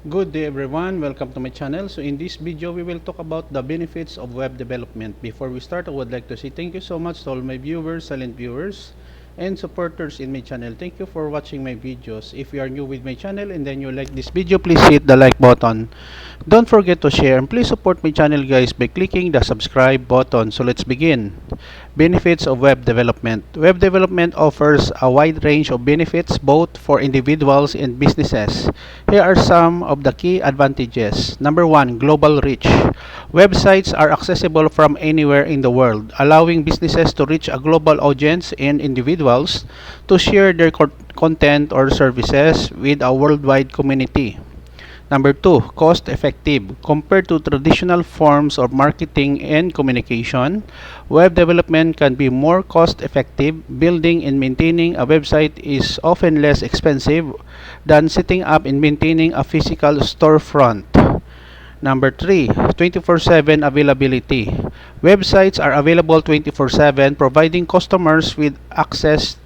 Good day everyone, welcome to my channel. So in this video, we will talk about the benefits of web development. Before we start, I would like to say thank you so much to all my viewers, silent viewers, and supporters in my channel. Thank you for watching my videos. If you are new with my channel and then you like this video, please hit the like button. Don't forget to share and please support my channel guys by clicking the subscribe button. So let's begin. Benefits of web development. Web development offers a wide range of benefits both for individuals and businesses. Here are some of the key advantages. Number 1, global reach. Websites are accessible from anywhere in the world, allowing businesses to reach a global audience and individuals to share their content or services with a worldwide community. Number 2, cost effective. Compared to traditional forms of marketing and communication, web development can be more cost effective. Building and maintaining a website is often less expensive than setting up and maintaining a physical storefront. Number 3, 24/7 availability. Websites are available 24/7, providing customers with access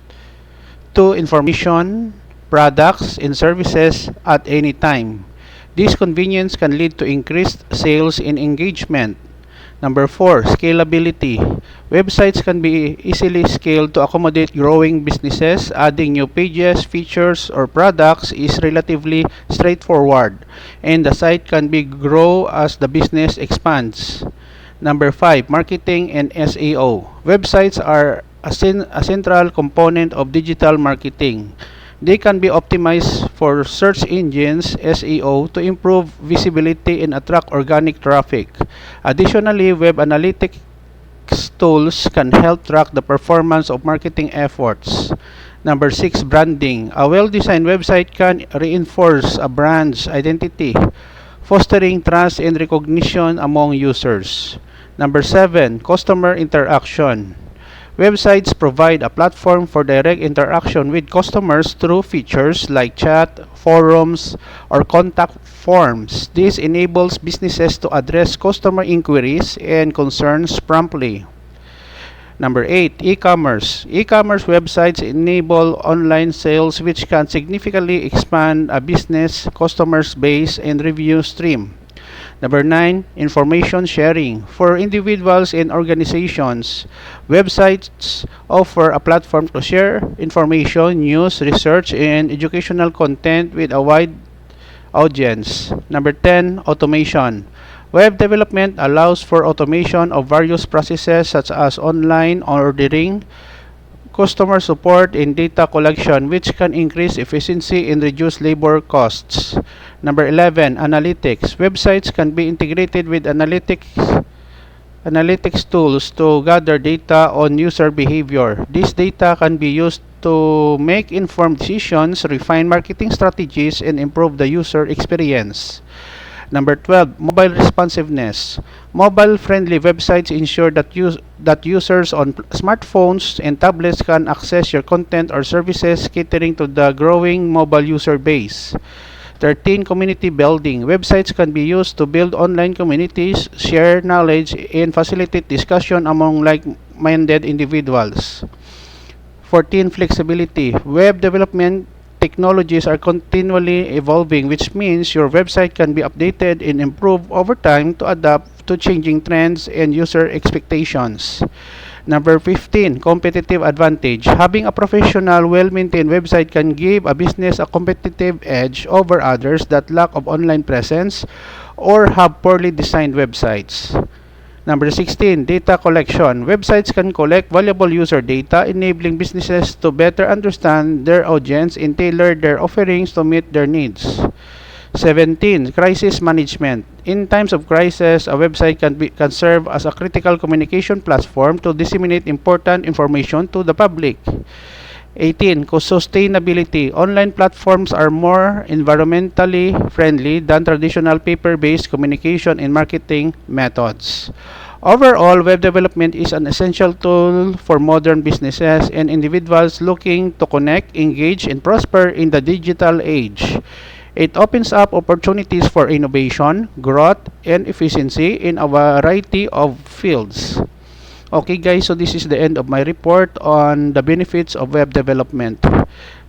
to information, products, and services at any time. This convenience can lead to increased sales and engagement. Number 4, scalability. Websites can be easily scaled to accommodate growing businesses. Adding new pages, features, or products is relatively straightforward, and the site can be grow as the business expands. Number 5, marketing and SEO. Websites are a central component of digital marketing. They can be optimized for search engines (SEO) to improve visibility and attract organic traffic. Additionally, web analytics tools can help track the performance of marketing efforts. Number 6, branding. A well-designed website can reinforce a brand's identity, fostering trust and recognition among users. Number 7, customer interaction. Websites provide a platform for direct interaction with customers through features like chat, forums, or contact forms. This enables businesses to address customer inquiries and concerns promptly. Number 8, e-commerce. E-commerce websites enable online sales which can significantly expand a business customer's base and revenue stream. Number 9, information sharing. For individuals and organizations, websites offer a platform to share information, news, research, and educational content with a wide audience. Number 10, automation. Web development allows for automation of various processes such as online ordering, customer support, and data collection, which can increase efficiency and reduce labor costs. Number 11, analytics. Websites can be integrated with analytics tools to gather data on user behavior. This data can be used to make informed decisions, refine marketing strategies, and improve the user experience. Number 12, mobile responsiveness. Mobile-friendly websites ensure that users on smartphones and tablets can access your content or services, catering to the growing mobile user base. 13, community building. Websites can be used to build online communities, share knowledge, and facilitate discussion among like-minded individuals. 14, flexibility. Web development technologies are continually evolving, which means your website can be updated and improved over time to adapt to changing trends and user expectations. Number 15, competitive advantage. Having a professional, well-maintained website can give a business a competitive edge over others that lack of online presence or have poorly designed websites. Number 16, data collection. Websites can collect valuable user data, enabling businesses to better understand their audience and tailor their offerings to meet their needs. 17, crisis management. In times of crisis, a website can serve as a critical communication platform to disseminate important information to the public. 18, sustainability. Online platforms are more environmentally friendly than traditional paper-based communication and marketing methods. Overall, web development is an essential tool for modern businesses and individuals looking to connect, engage, and prosper in the digital age. It opens up opportunities for innovation, growth, and efficiency in a variety of fields. Okay guys, so this is the end of my report on the benefits of web development.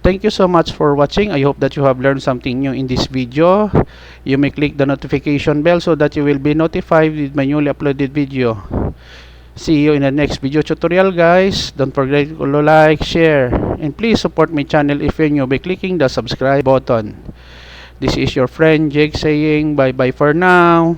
thank you so much for watching. I hope that you have learned something new in this video. You may click the notification bell so that you will be notified with my newly uploaded video. See you in the next video tutorial, guys. Don't forget to like, share, and please support my channel if you're new by clicking the subscribe button. This is your friend Jake saying bye bye for now.